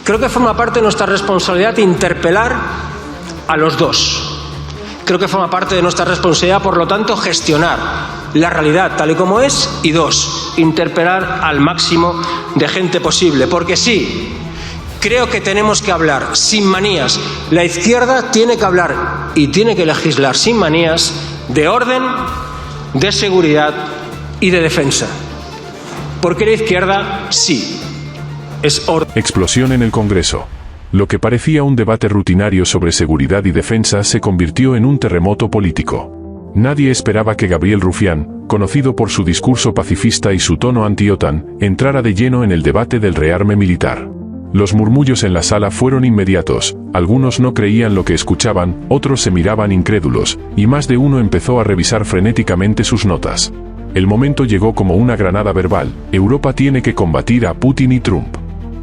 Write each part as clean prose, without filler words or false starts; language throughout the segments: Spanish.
Creo que forma parte de nuestra responsabilidad interpelar a los dos. Creo que forma parte de nuestra responsabilidad, por lo tanto, gestionar la realidad tal y como es, y dos, interpelar al máximo de gente posible. Porque sí, creo que tenemos que hablar sin manías. La izquierda tiene que hablar y tiene que legislar sin manías de orden, de seguridad y de defensa. Porque la izquierda sí es orden. Explosión en el Congreso. Lo que parecía un debate rutinario sobre seguridad y defensa se convirtió en un terremoto político. Nadie esperaba que Gabriel Rufián, conocido por su discurso pacifista y su tono anti-OTAN, entrara de lleno en el debate del rearme militar. Los murmullos en la sala fueron inmediatos, algunos no creían lo que escuchaban, otros se miraban incrédulos, y más de uno empezó a revisar frenéticamente sus notas. El momento llegó como una granada verbal: Europa tiene que combatir a Putin y Trump.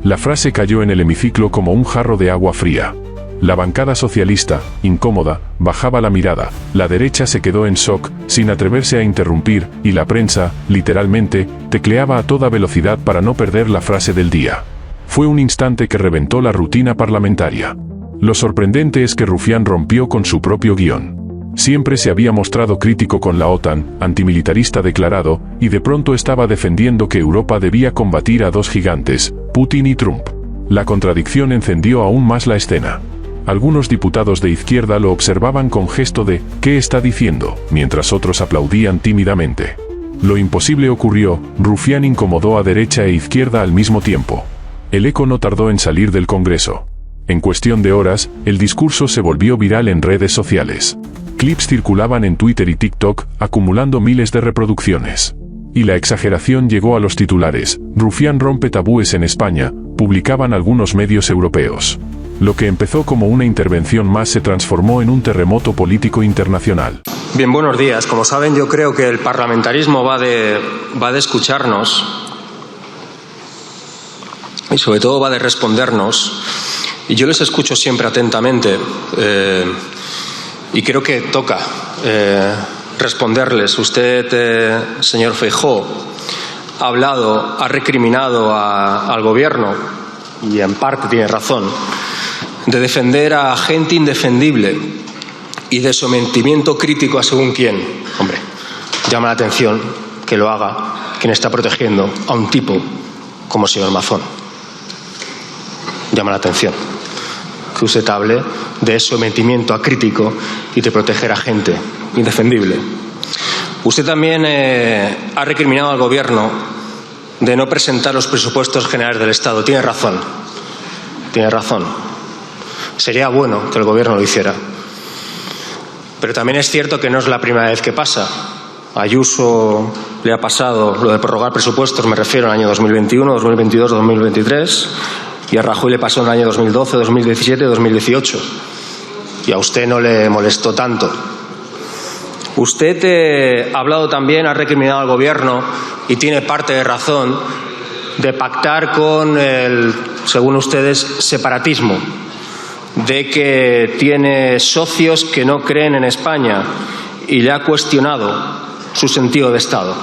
La frase cayó en el hemiciclo como un jarro de agua fría. La bancada socialista, incómoda, bajaba la mirada, la derecha se quedó en shock, sin atreverse a interrumpir, y la prensa, literalmente, tecleaba a toda velocidad para no perder la frase del día. Fue un instante que reventó la rutina parlamentaria. Lo sorprendente es que Rufián rompió con su propio guión. Siempre se había mostrado crítico con la OTAN, antimilitarista declarado, y de pronto estaba defendiendo que Europa debía combatir a dos gigantes, Putin y Trump. La contradicción encendió aún más la escena. Algunos diputados de izquierda lo observaban con gesto de «¿qué está diciendo?», mientras otros aplaudían tímidamente. Lo imposible ocurrió: Rufián incomodó a derecha e izquierda al mismo tiempo. El eco no tardó en salir del Congreso. En cuestión de horas, el discurso se volvió viral en redes sociales. Clips circulaban en Twitter y TikTok, acumulando miles de reproducciones. Y la exageración llegó a los titulares: Rufián rompe tabúes en España, publicaban algunos medios europeos. Lo que empezó como una intervención más se transformó en un terremoto político internacional. Bien, buenos días. Como saben, yo creo que el parlamentarismo va de escucharnos y sobre todo va de respondernos. Y yo les escucho siempre atentamente. Y creo que toca responderles. Usted, señor Feijóo, ha hablado, ha recriminado al gobierno, y en parte tiene razón, de defender a gente indefendible y de sometimiento crítico a según quién. Hombre, llama la atención que lo haga quien está protegiendo a un tipo como el señor Mazón. Llama la atención que usted hable de sometimiento a crítico y de proteger a gente indefendible. Usted también ha recriminado al gobierno de no presentar los presupuestos generales del Estado. Tiene razón. Tiene razón. Sería bueno que el gobierno lo hiciera. Pero también es cierto que no es la primera vez que pasa. A Ayuso le ha pasado lo de prorrogar presupuestos, me refiero al año 2021, 2022, 2023... y a Rajoy le pasó en el año 2012, 2017 y 2018. Y a usted no le molestó tanto. Usted ha hablado también, ha recriminado al gobierno, y tiene parte de razón, de pactar con el, según ustedes, separatismo, de que tiene socios que no creen en España, y le ha cuestionado su sentido de Estado.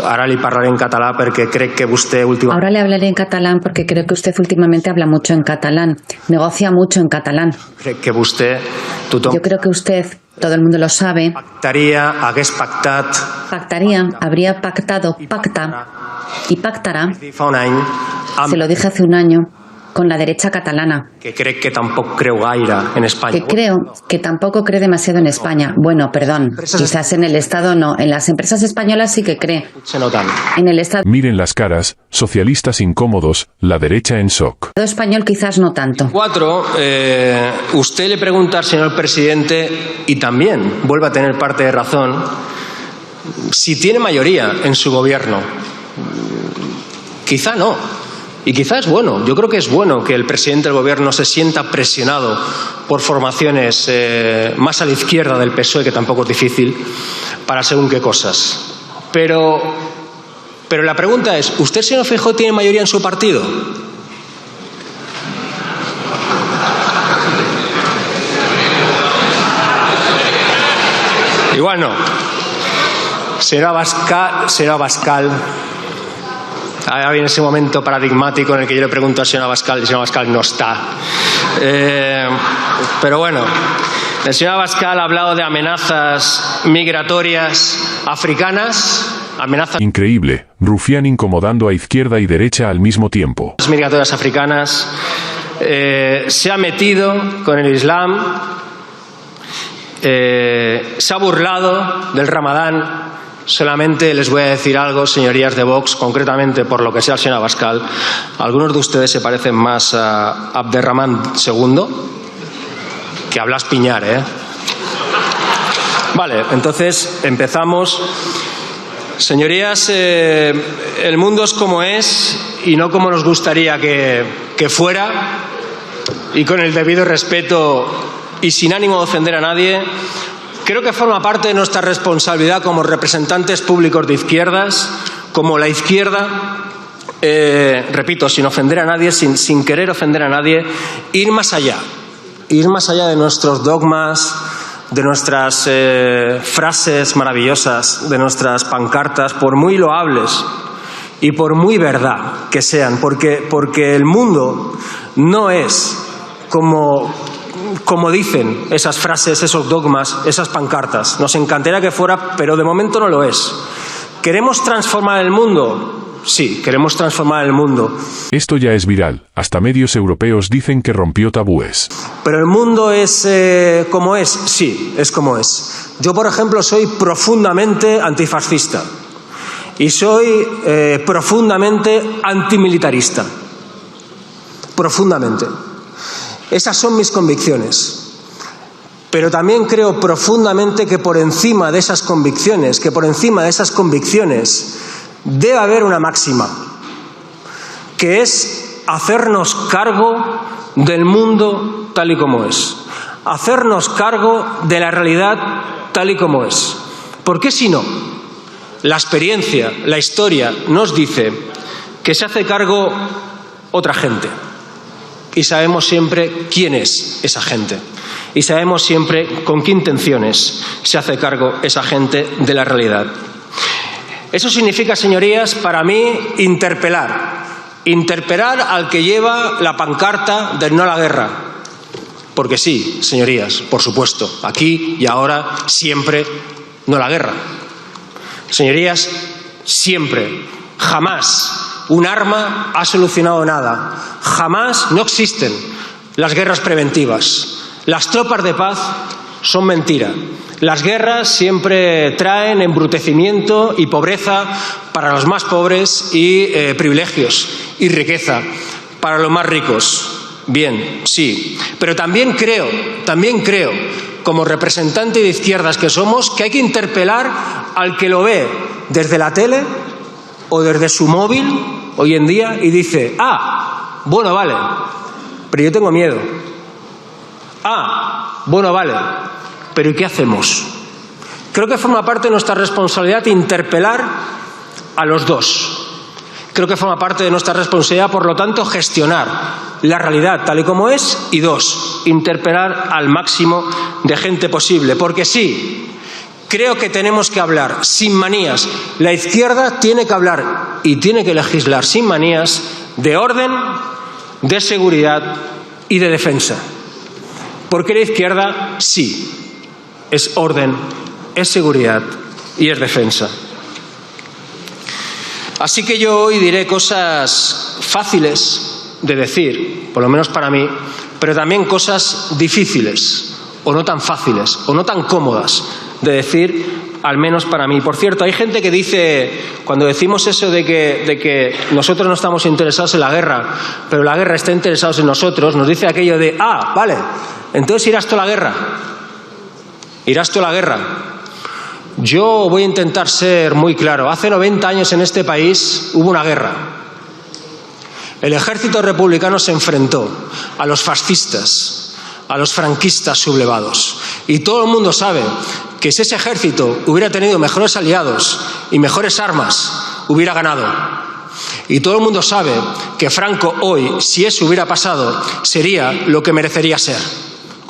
Ahora le hablaré en catalán porque creo que usted últimamente... Ahora le hablaré en catalán porque creo que usted últimamente habla mucho en catalán, negocia mucho en catalán. Crec que vostè... Tothom... Yo creo que usted, todo el mundo lo sabe, hagués pactat... Pactaría, habría pactado, pacta y pactará, fa un any, se lo dije hace un año, con la derecha catalana. Que crec que tampoc creu gaire en España. Que creo que tampoco cree demasiado en España. Bueno, perdón, quizás en el Estado no. En las empresas españolas sí que cree. En el Estado Miren las caras, socialistas incómodos, la derecha en shock. español quizás no tanto. Usted le pregunta al señor presidente, y también vuelve a tener parte de razón, si tiene mayoría en su gobierno. Quizá no. Y quizá es bueno, yo creo que es bueno que el presidente del gobierno se sienta presionado por formaciones más a la izquierda del PSOE, que tampoco es difícil, para según qué cosas. Pero la pregunta es, ¿usted, señor Feijóo, tiene mayoría en su partido? Igual no. Señora Abascal, Ahora viene ese momento paradigmático en el que yo le pregunto al señor Abascal y el señor Abascal no está. Pero bueno, el señor Abascal ha hablado de amenazas migratorias africanas. Increíble, Rufián incomodando a izquierda y derecha al mismo tiempo. Migratorias africanas. Se ha metido con el Islam. Se ha burlado del Ramadán. Solamente les voy a decir algo, señorías de Vox, concretamente por lo que sea el señor Abascal. Algunos de ustedes se parecen más a Abderramán II que a Blas Piñar, ¿eh? Vale, entonces empezamos. Señorías, el mundo es como es y no como nos gustaría que fuera, y con el debido respeto y sin ánimo de ofender a nadie. Creo que forma parte de nuestra responsabilidad como representantes públicos de izquierdas, como la izquierda, repito, sin ofender a nadie, sin querer ofender a nadie, ir más allá de nuestros dogmas, de nuestras frases maravillosas, de nuestras pancartas, por muy loables y por muy verdad que sean, porque el mundo no es como dicen esas frases, esos dogmas, esas pancartas. Nos encantaría que fuera, pero de momento no lo es. ¿Queremos transformar el mundo? Sí, queremos transformar el mundo. Esto ya es viral. Hasta medios europeos dicen que rompió tabúes. ¿Pero el mundo es como es? Sí, es como es. Yo, por ejemplo, soy profundamente antifascista y soy profundamente antimilitarista. Profundamente. Esas son mis convicciones. Pero también creo profundamente que por encima de esas convicciones, debe haber una máxima, que es hacernos cargo del mundo tal y como es. Hacernos cargo de la realidad tal y como es. Porque si no, la experiencia, la historia nos dice que se hace cargo otra gente. Y sabemos siempre quién es esa gente. Y sabemos siempre con qué intenciones se hace cargo esa gente de la realidad. Eso significa, señorías, para mí, interpelar al que lleva la pancarta del no a la guerra. Porque sí, señorías, por supuesto, aquí y ahora, siempre no a la guerra. Señorías, siempre, jamás un arma ha solucionado nada. Jamás, no existen las guerras preventivas. Las tropas de paz son mentira. Las guerras siempre traen embrutecimiento y pobreza para los más pobres y privilegios y riqueza para los más ricos. Bien, sí. Pero también creo, como representante de izquierdas que somos, que hay que interpelar al que lo ve desde la tele o desde su móvil hoy en día y dice: ah, bueno, vale, pero yo tengo miedo. Ah, bueno, vale, pero ¿y qué hacemos? Creo que forma parte de nuestra responsabilidad interpelar a los dos. Creo que forma parte de nuestra responsabilidad, por lo tanto, gestionar la realidad tal y como es, y dos, interpelar al máximo de gente posible. Porque sí, creo que tenemos que hablar sin manías. La izquierda tiene que hablar y tiene que legislar sin manías de orden, de seguridad y de defensa. Porque la izquierda sí es orden, es seguridad y es defensa. Así que yo hoy diré cosas fáciles de decir, por lo menos para mí, pero también cosas difíciles, o no tan fáciles, o no tan cómodas de decir, al menos para mí. Por cierto, hay gente que dice, cuando decimos eso de que nosotros no estamos interesados en la guerra, pero la guerra está interesada en nosotros, nos dice aquello de: ah, vale, entonces irás tú a la guerra. Irás tú a la guerra. Yo voy a intentar ser muy claro. Hace 90 años en este país hubo una guerra. El ejército republicano se enfrentó a los fascistas, a los franquistas sublevados. Y todo el mundo sabe que si ese ejército hubiera tenido mejores aliados y mejores armas, hubiera ganado. Y todo el mundo sabe que Franco hoy, si eso hubiera pasado, sería lo que merecería ser: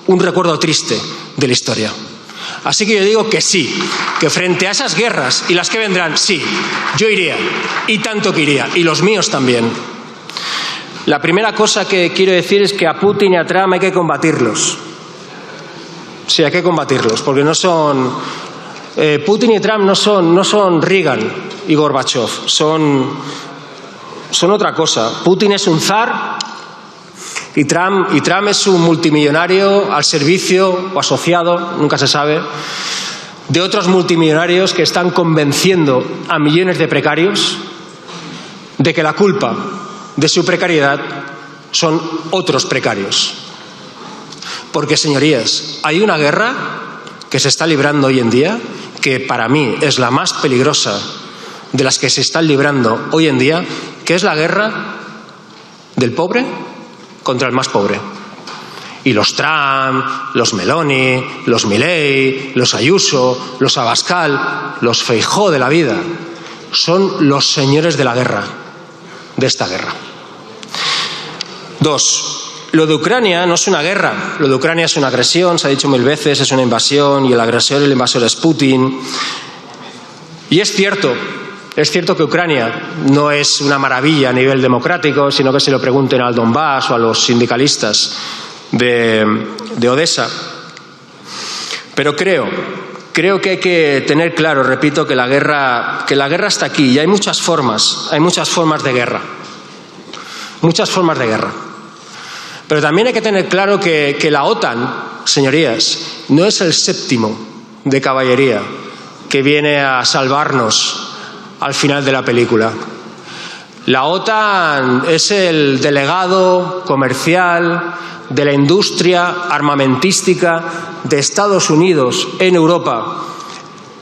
un recuerdo triste de la historia. Así que yo digo que sí, que frente a esas guerras y las que vendrán, sí, yo iría, y tanto que iría, y los míos también. La primera cosa que quiero decir es que a Putin y a Trump hay que combatirlos. Sí, hay que combatirlos, porque no son... Putin y Trump no son Reagan y Gorbachev, son otra cosa. Putin es un zar y Trump es un multimillonario al servicio o asociado, nunca se sabe, de otros multimillonarios que están convenciendo a millones de precarios de que la culpa de su precariedad son otros precarios. Porque, señorías, hay una guerra que se está librando hoy en día que para mí es la más peligrosa de las que se están librando hoy en día, que es la guerra del pobre contra el más pobre. Y los Trump, los Meloni, los Milei, los Ayuso, los Abascal, los Feijóo de la vida, son los señores de la guerra, de esta guerra. 2. Lo de Ucrania no es una guerra, lo de Ucrania es una agresión, se ha dicho 1000 veces, es una invasión y el agresor y el invasor es Putin. Y es cierto que Ucrania no es una maravilla a nivel democrático, sino que se lo pregunten al Donbass o a los sindicalistas de Odessa. Pero creo que hay que tener claro, repito, que la guerra está aquí y hay muchas formas de guerra. Muchas formas de guerra. Pero también hay que tener claro que la OTAN, señorías, no es el séptimo de caballería que viene a salvarnos al final de la película. La OTAN es el delegado comercial de la industria armamentística de Estados Unidos en Europa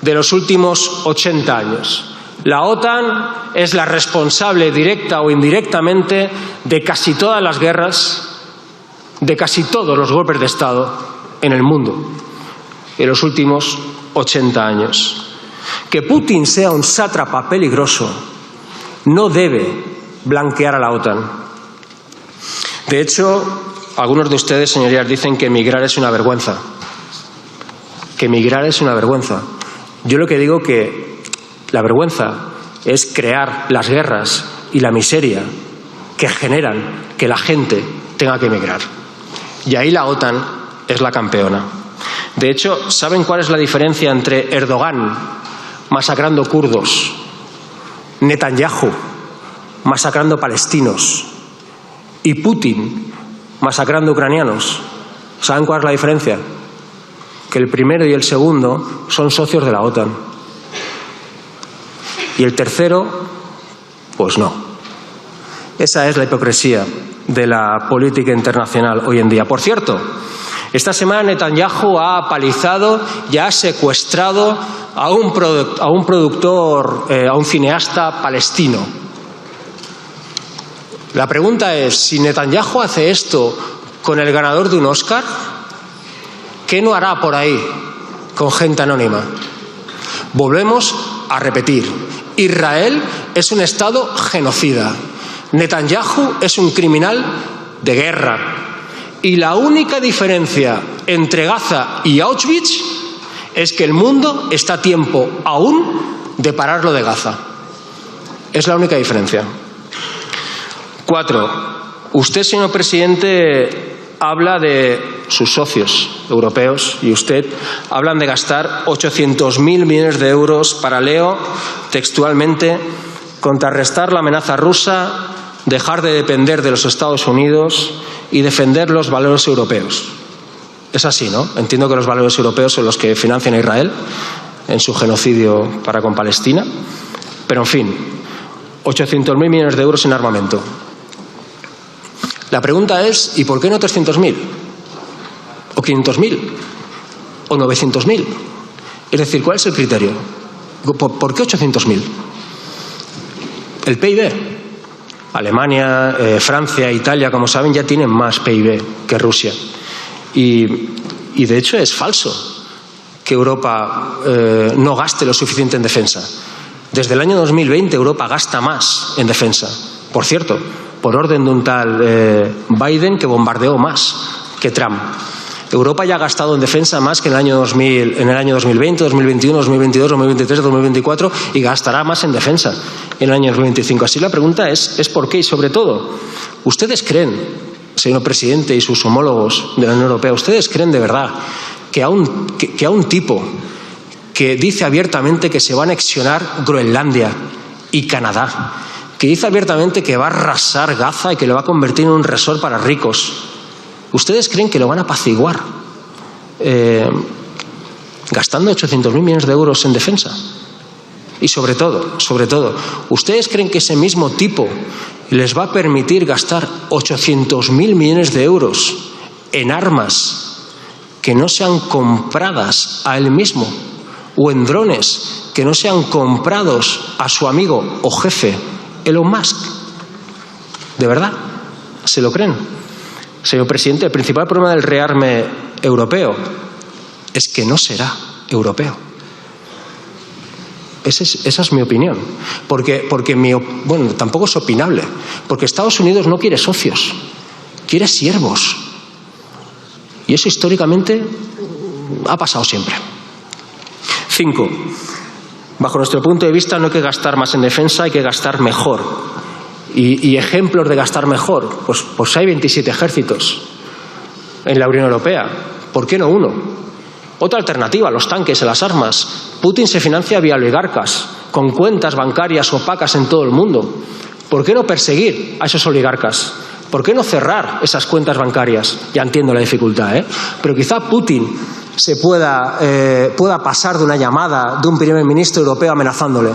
de los últimos 80 años. La OTAN es la responsable directa o indirectamente de casi todas las guerras, de casi todos los golpes de Estado en el mundo en los últimos 80 años. Que Putin sea un sátrapa peligroso no debe blanquear a la OTAN. De hecho, algunos de ustedes, señorías, dicen que emigrar es una vergüenza. Que emigrar es una vergüenza. Yo lo que digo que la vergüenza es crear las guerras y la miseria que generan que la gente tenga que emigrar. Y ahí la OTAN es la campeona. De hecho, ¿saben cuál es la diferencia entre Erdogan masacrando kurdos, Netanyahu masacrando palestinos y Putin masacrando ucranianos? ¿Saben cuál es la diferencia? Que el primero y el segundo son socios de la OTAN. Y el tercero, pues no. Esa es la hipocresía de la política internacional hoy en día. Por cierto, esta semana Netanyahu ha apalizado y ha secuestrado a un productor, a un cineasta palestino. La pregunta es, si Netanyahu hace esto con el ganador de un Oscar, ¿qué no hará por ahí con gente anónima? Volvemos a repetir. Israel es un Estado genocida. Netanyahu es un criminal de guerra. Y la única diferencia entre Gaza y Auschwitz es que el mundo está a tiempo aún de pararlo de Gaza. Es la única diferencia. 4. Usted, señor presidente, habla de sus socios europeos y usted hablan de gastar 800.000 millones de euros para, leo textualmente, contrarrestar la amenaza rusa, dejar de depender de los Estados Unidos y defender los valores europeos. Es así, ¿no? Entiendo que los valores europeos son los que financian a Israel en su genocidio para con Palestina. Pero, en fin, 800.000 millones de euros en armamento. La pregunta es, ¿y por qué no 300.000? ¿O 500.000? ¿O 900.000? Es decir, ¿cuál es el criterio? ¿Por qué 800.000? El PIB. Alemania, Francia, Italia, como saben, ya tienen más PIB que Rusia. Y de hecho es falso que Europa no gaste lo suficiente en defensa. Desde el año 2020 Europa gasta más en defensa. Por cierto, por orden de un tal Biden, que bombardeó más que Trump. Europa ya ha gastado en defensa más que en el año 2020, 2021, 2022, 2023, 2024 y gastará más en defensa en el año 2025. Así la pregunta es ¿por qué? Y sobre todo, ¿ustedes creen, señor presidente y sus homólogos de la Unión Europea, ustedes creen de verdad que a un tipo que dice abiertamente que se va a anexionar Groenlandia y Canadá, que dice abiertamente que va a arrasar Gaza y que lo va a convertir en un resort para ricos, ¿ustedes creen que lo van a apaciguar gastando 800.000 millones de euros en defensa? Y sobre todo, ¿ustedes creen que ese mismo tipo les va a permitir gastar 800.000 millones de euros en armas que no sean compradas a él mismo o en drones que no sean comprados a su amigo o jefe Elon Musk? ¿De verdad? ¿Se lo creen? Señor presidente, el principal problema del rearme europeo es que no será europeo. Esa es mi opinión. Porque tampoco es opinable. Porque Estados Unidos no quiere socios, quiere siervos. Y eso históricamente ha pasado siempre. 5. Bajo nuestro punto de vista no hay que gastar más en defensa, hay que gastar mejor. Y ejemplos de gastar mejor, pues hay 27 ejércitos en la Unión Europea. ¿Por qué no uno? Otra alternativa, los tanques, las armas. Putin se financia vía oligarcas, con cuentas bancarias opacas en todo el mundo. ¿Por qué no perseguir a esos oligarcas? ¿Por qué no cerrar esas cuentas bancarias? Ya entiendo la dificultad, pero quizá Putin se pueda pasar de una llamada de un primer ministro europeo amenazándole,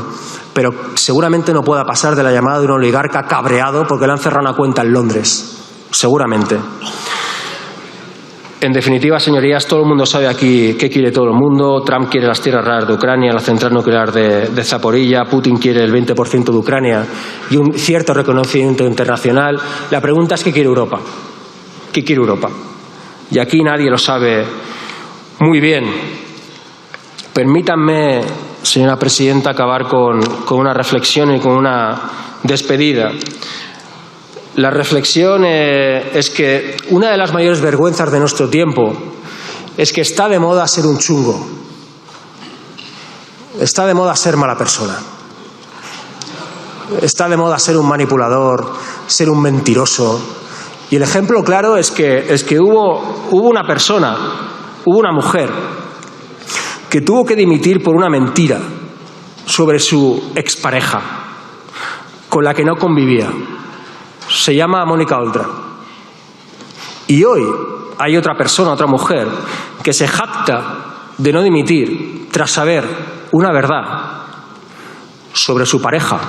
pero seguramente no pueda pasar de la llamada de un oligarca cabreado porque le han cerrado una cuenta en Londres. Seguramente. En definitiva, señorías, todo el mundo sabe aquí qué quiere todo el mundo. Trump quiere las tierras raras de Ucrania, la central nuclear de Zaporilla. Putin quiere el 20% de Ucrania y un cierto reconocimiento internacional. La pregunta es ¿qué quiere Europa? ¿Qué quiere Europa? Y aquí nadie lo sabe muy bien. Permítanme, señora presidenta, acabar con una reflexión y con una despedida. La reflexión es que una de las mayores vergüenzas de nuestro tiempo es que está de moda ser un chungo. Está de moda ser mala persona. Está de moda ser un manipulador, ser un mentiroso. Y el ejemplo claro es que hubo una persona, hubo una mujer que tuvo que dimitir por una mentira sobre su expareja, con la que no convivía. Se llama Mónica Oltra. Y hoy hay otra persona, otra mujer, que se jacta de no dimitir tras saber una verdad sobre su pareja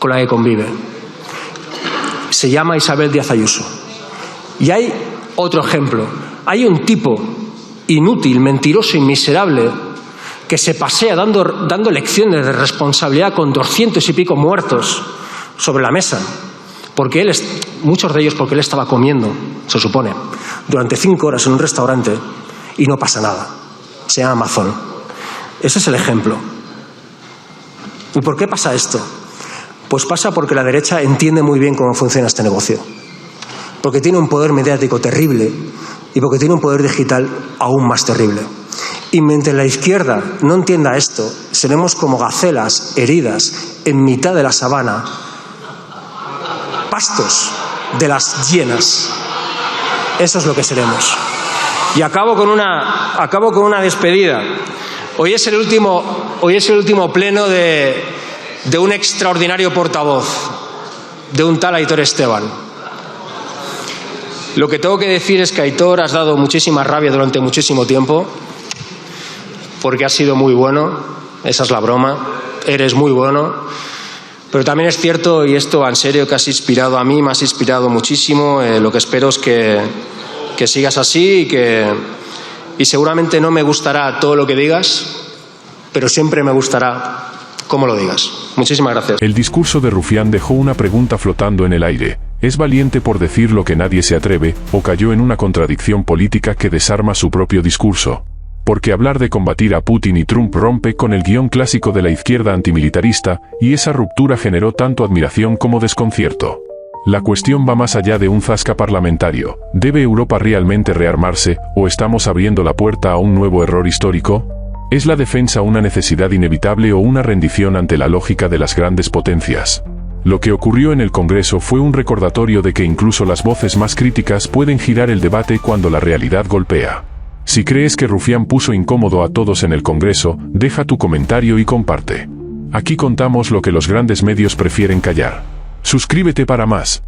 con la que convive. Se llama Isabel Díaz Ayuso. Y hay otro ejemplo. Hay un tipo inútil, mentiroso y miserable que se pasea dando lecciones de responsabilidad con 200 y pico muertos sobre la mesa. Muchos de ellos porque él estaba comiendo, se supone, durante 5 horas en un restaurante y no pasa nada. Se llama Amazon. Ese es el ejemplo. ¿Y por qué pasa esto? Pues pasa porque la derecha entiende muy bien cómo funciona este negocio. Porque tiene un poder mediático terrible y porque tiene un poder digital aún más terrible. Y mientras la izquierda no entienda esto, seremos como gacelas heridas en mitad de la sabana, pastos de las hienas. Eso es lo que seremos. Y acabo con una despedida. Hoy es el último pleno de un extraordinario portavoz, de un tal Aitor Esteban. Lo que tengo que decir es que, Aitor, has dado muchísima rabia durante muchísimo tiempo, porque has sido muy bueno, esa es la broma, eres muy bueno. Pero también es cierto, y esto en serio, que has inspirado a mí, me has inspirado muchísimo. Lo que espero es que sigas así y seguramente no me gustará todo lo que digas, pero siempre me gustará cómo lo digas. Muchísimas gracias. El discurso de Rufián dejó una pregunta flotando en el aire. ¿Es valiente por decir lo que nadie se atreve, o cayó en una contradicción política que desarma su propio discurso? Porque hablar de combatir a Putin y Trump rompe con el guión clásico de la izquierda antimilitarista, y esa ruptura generó tanto admiración como desconcierto. La cuestión va más allá de un zasca parlamentario. ¿Debe Europa realmente rearmarse, o estamos abriendo la puerta a un nuevo error histórico? ¿Es la defensa una necesidad inevitable o una rendición ante la lógica de las grandes potencias? Lo que ocurrió en el Congreso fue un recordatorio de que incluso las voces más críticas pueden girar el debate cuando la realidad golpea. Si crees que Rufián puso incómodo a todos en el Congreso, deja tu comentario y comparte. Aquí contamos lo que los grandes medios prefieren callar. Suscríbete para más.